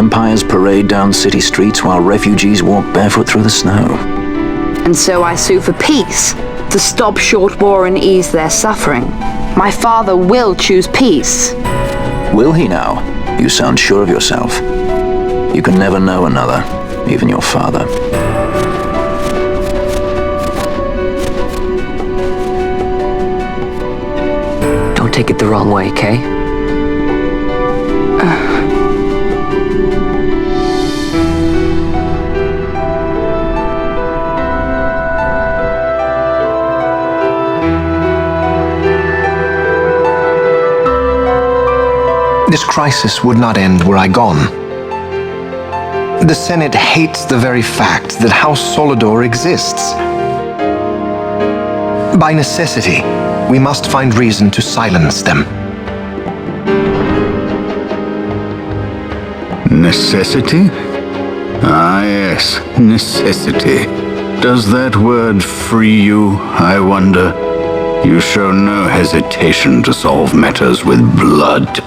Empires parade down city streets while refugees walk barefoot through the snow. And so I sue for peace, to stop short war and ease their suffering. My father will choose peace. Will he now? You sound sure of yourself. You can never know another, even your father. Don't take it the wrong way, Kay. This crisis would not end were I gone. The Senate hates the very fact that House Solidor exists. By necessity, we must find reason to silence them. Necessity? Ah, yes, necessity. Does that word free you, I wonder? You show no hesitation to solve matters with blood.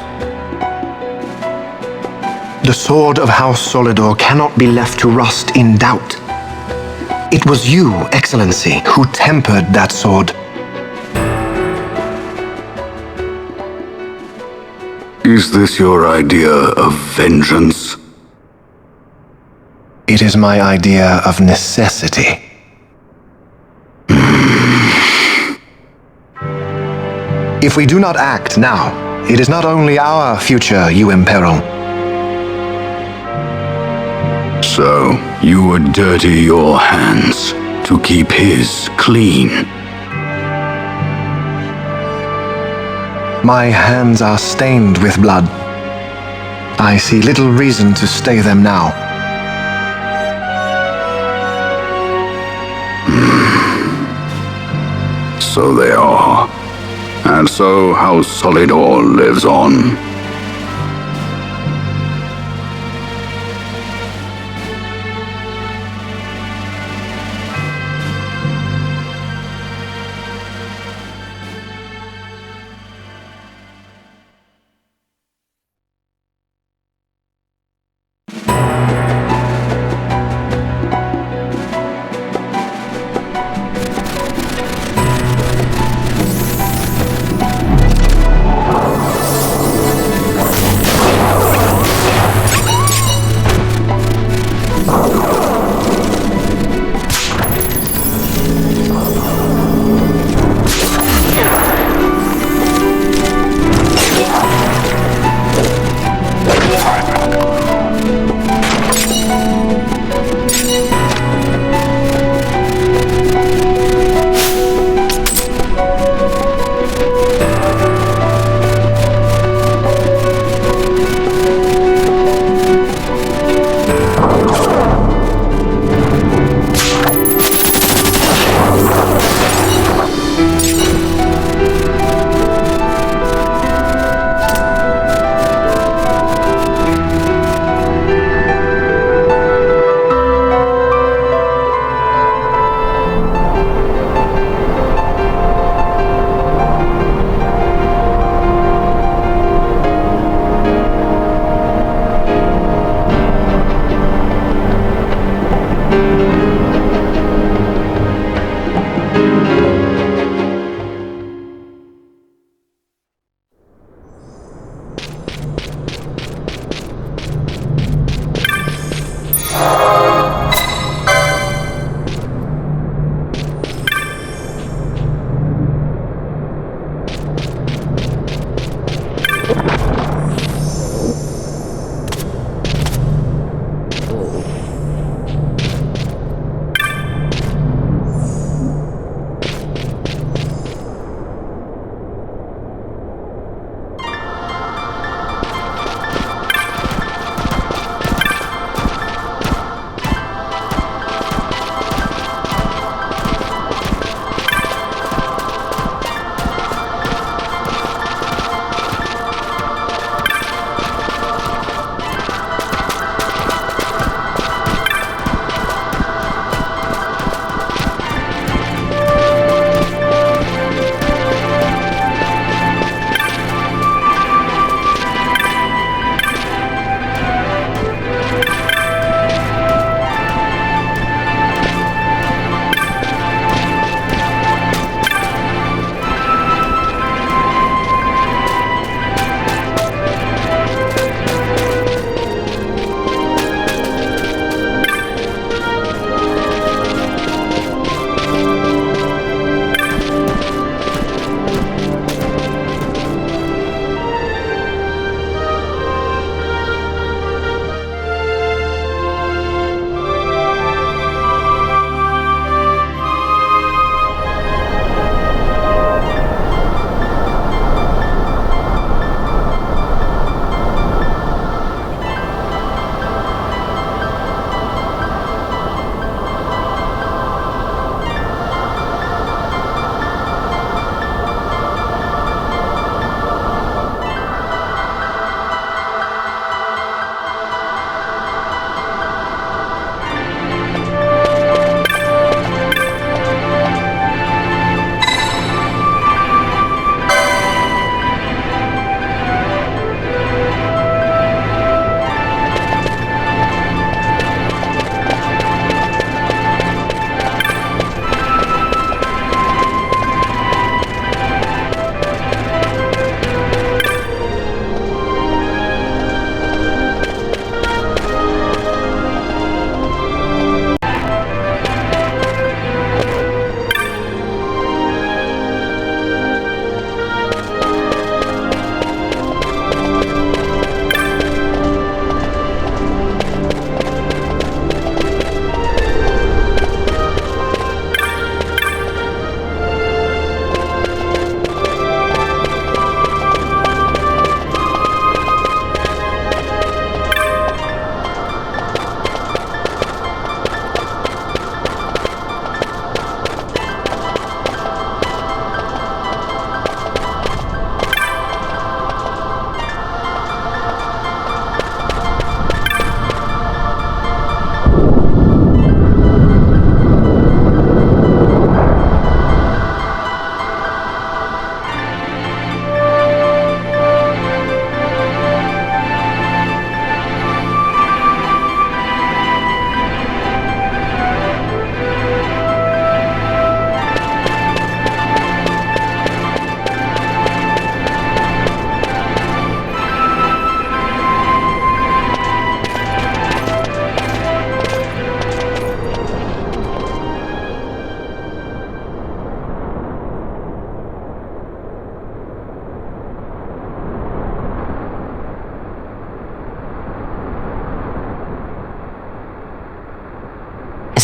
The sword of House Solidor cannot be left to rust in doubt. It was you, Excellency, who tempered that sword. Is this your idea of vengeance? It is my idea of necessity. If we do not act now, it is not only our future you imperil. So, you would dirty your hands to keep his clean. My hands are stained with blood. I see little reason to stay them now. So they are. And so House Solidor lives on.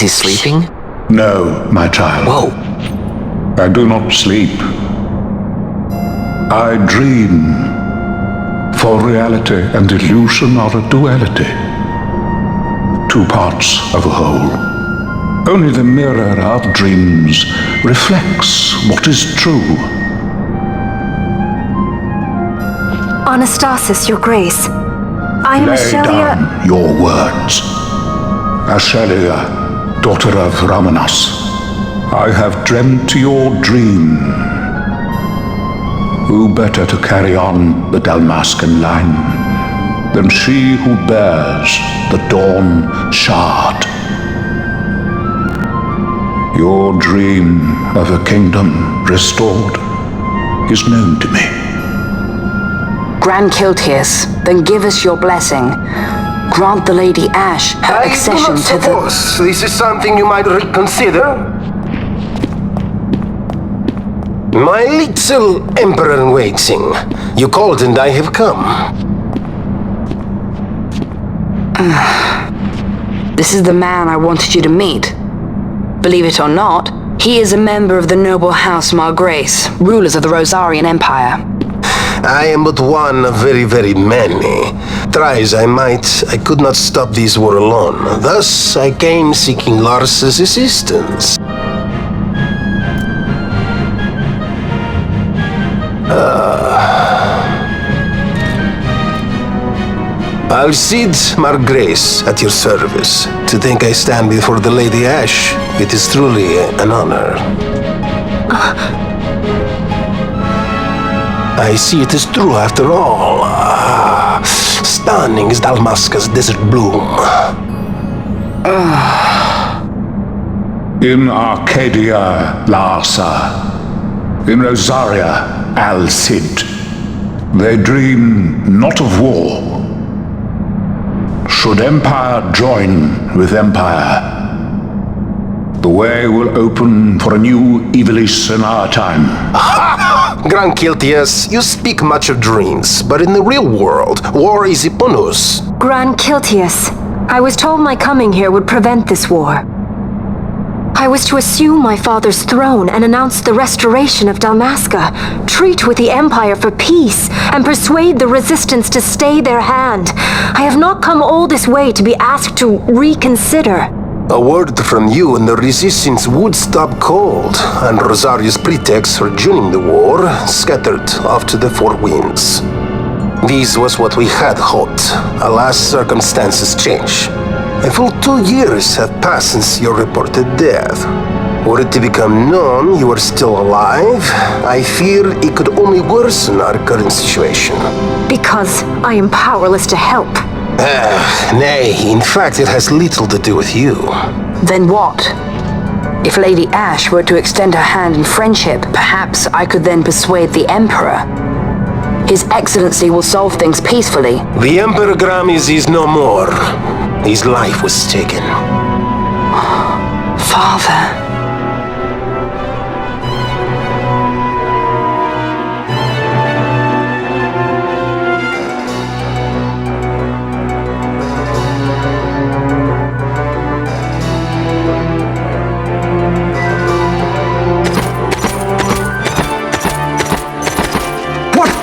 Is he sleeping? No, my child. Whoa. I do not sleep. I dream. For reality and illusion are a duality. Two parts of a whole. Only the mirror of dreams reflects what is true. Anastasis, Your Grace. I am Lay Ashelia. down your words. Ashelia, daughter of Ramenas, I have dreamt your dream. Who better to carry on the Dalmascan line than she who bears the Dawn Shard? Your dream of a kingdom restored is known to me. Grand Kiltias, then give us your blessing. Grant the Lady Ash her accession to the... This is something you might reconsider. My little Emperor-in-Waiting. You called and I have come. This is the man I wanted you to meet. Believe it or not, he is a member of the noble house Margrace, rulers of the Rosarian Empire. I am but one of very, very many. Try as I might, I could not stop this war alone. Thus, I came seeking Lars's assistance. Alcide Margrace at your service. To think I stand before the Lady Ash, it is truly an honor. I see it is true after all. Stunning is Dalmasca's desert bloom. In Arcadia, Larsa. In Rosaria, Alcid. They dream not of war. Should empire join with empire, the way will open for a new Ivalice in our time. Grand Kiltias, you speak much of dreams, but in the real world, war is upon us. Grand Kiltias, I was told my coming here would prevent this war. I was to assume my father's throne and announce the restoration of Dalmasca, treat with the Empire for peace, and persuade the resistance to stay their hand. I have not come all this way to be asked to reconsider. A word from you and the resistance would stop cold, and Rosaria's pretext for joining the war scattered off to the four winds. This was what we had hoped. Alas, circumstances change. A full 2 years have passed since your reported death. Were it to become known you are still alive, I fear it could only worsen our current situation. Because I am powerless to help. Nay, in fact it has little to do with you. Then what? If Lady Ash were to extend her hand in friendship, perhaps I could then persuade the Emperor. His Excellency will solve things peacefully. The Emperor Gramis is no more. His life was taken. Father.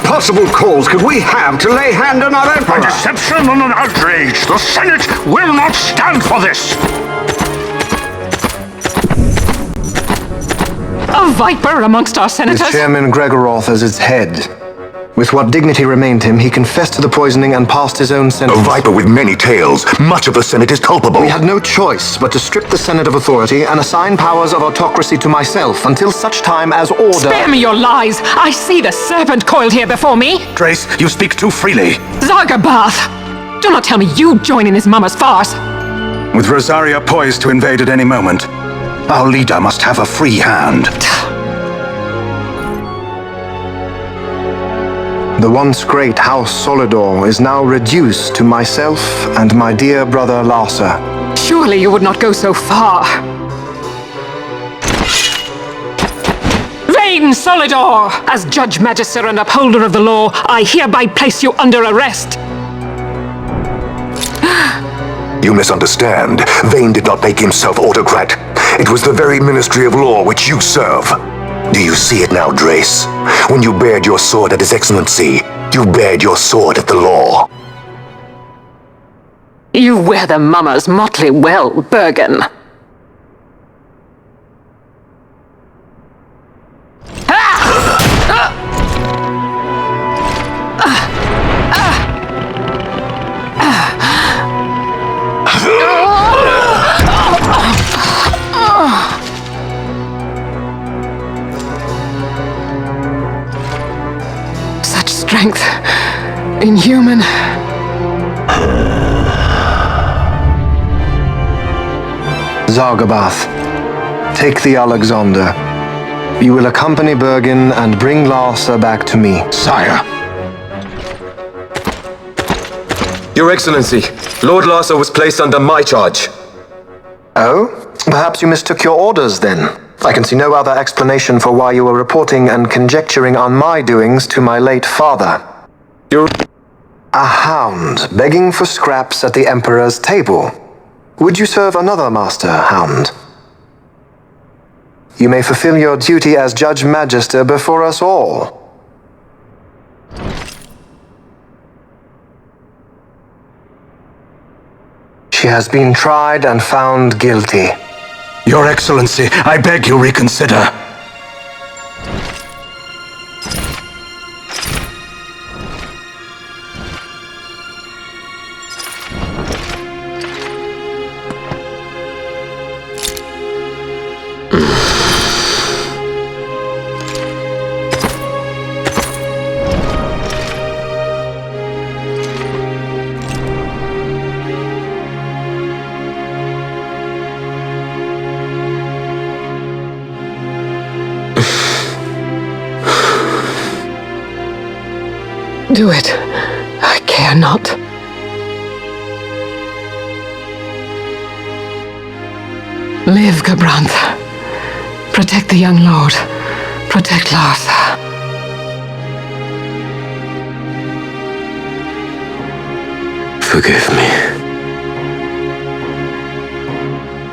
Possible cause could we have to lay hand on our emperor? A deception and an outrage! The Senate will not stand for this! A viper amongst our senators? With Chairman Gregoroth as its head. With what dignity remained him, he confessed to the poisoning and passed his own sentence. A viper with many tails. Much of the Senate is culpable. We had no choice but to strip the Senate of authority and assign powers of autocracy to myself until such time as order... Spare me your lies! I see the serpent coiled here before me! Trace, you speak too freely. Zargabath! Do not tell me you join in his mama's farce! With Rosaria poised to invade at any moment, our leader must have a free hand. The once great House Solidor is now reduced to myself and my dear brother Larsa. Surely you would not go so far. Vain Solidor! As Judge Magister and upholder of the law, I hereby place you under arrest. You misunderstand. Vayne did not make himself autocrat. It was the very Ministry of Law which you serve. Do you see it now, Drace? When you bared your sword at His Excellency, you bared your sword at the law. You wear the mummers motley well, Bergen. Such strength. Inhuman. Zargabath, take the Alexander. You will accompany Bergen and bring Larsa back to me. Sire. Your Excellency, Lord Larsa was placed under my charge. Oh? Perhaps you mistook your orders then. I can see no other explanation for why you were reporting and conjecturing on my doings to my late father. A hound begging for scraps at the Emperor's table. Would you serve another master, Hound? You may fulfill your duty as Judge Magister before us all. She has been tried and found guilty. Your Excellency, I beg you reconsider. Do it. I care not. Live, Gabrantha. Protect the young lord. Protect Larsa. Forgive me.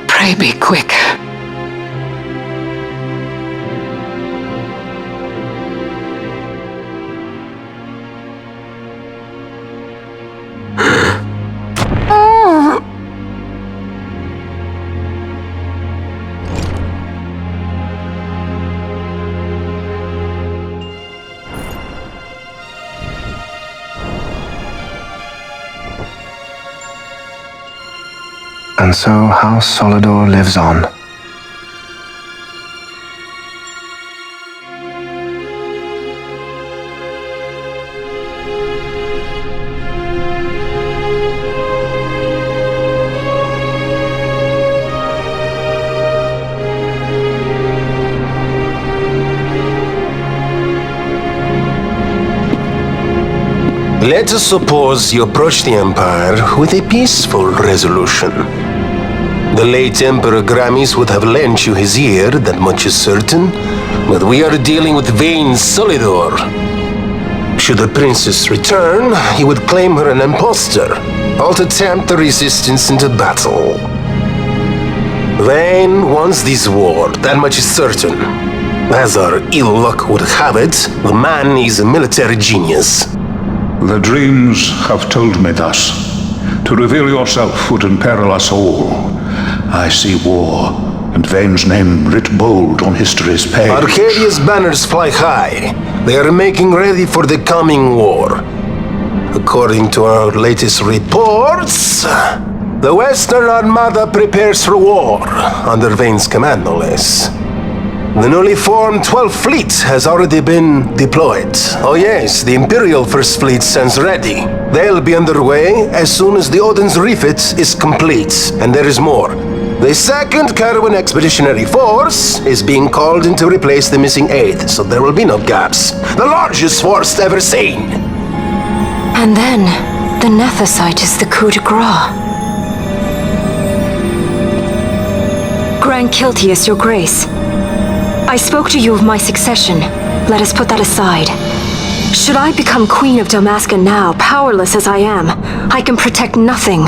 Pray be quick. And so House Solidor lives on. Let us suppose you approach the Empire with a peaceful resolution. The late Emperor Gramis would have lent you his ear, that much is certain, but we are dealing with Vayne Solidor. Should the princess return, he would claim her an impostor, or to tempt the resistance into battle. Vayne wants this war, that much is certain. As our ill luck would have it, the man is a military genius. The dreams have told me thus. To reveal yourself would imperil us all. I see war, and Vayne's name writ bold on history's page. Arcadia's banners fly high. They are making ready for the coming war. According to our latest reports, the Western Armada prepares for war, under Vayne's command, no less. The newly formed 12th Fleet has already been deployed. Oh yes, the Imperial First Fleet stands ready. They'll be underway as soon as the Odin's refit is complete. And there is more. The 2nd Caravan Expeditionary Force is being called in to replace the missing 8th, so there will be no gaps. The largest force ever seen. And then, the Nethicite is the coup de grace. Grand Kiltius, your grace. I spoke to you of my succession. Let us put that aside. Should I become Queen of Dalmasca now, powerless as I am, I can protect nothing.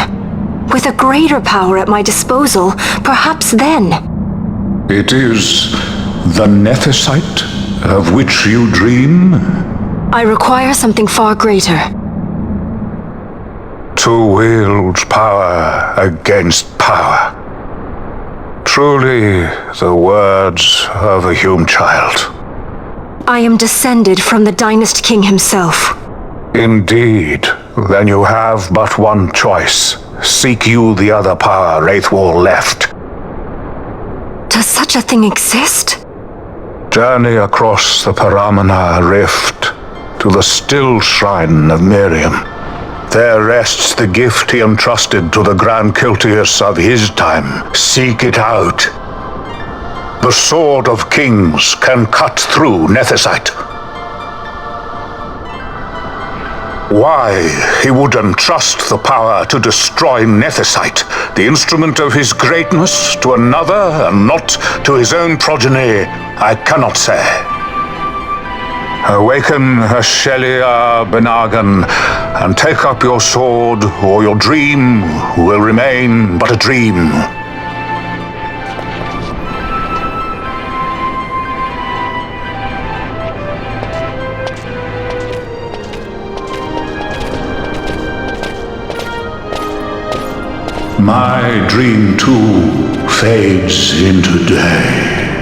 With a greater power at my disposal, perhaps then. It is the Nethicite of which you dream? I require something far greater. To wield power against power. Truly the words of a human child. I am descended from the Dynast King himself. Indeed. Then you have but one choice. Seek you the other power Wraithwall left. Does such a thing exist? Journey across the Paramina Rift to the still shrine of Miriam. There rests the gift he entrusted to the Grand Kiltius of his time. Seek it out. The Sword of Kings can cut through Nethicite. Why he would entrust the power to destroy Nethicite, the instrument of his greatness, to another and not to his own progeny, I cannot say. Awaken Ashelia Benagan, and take up your sword, or your dream will remain but a dream. My dream too fades into day.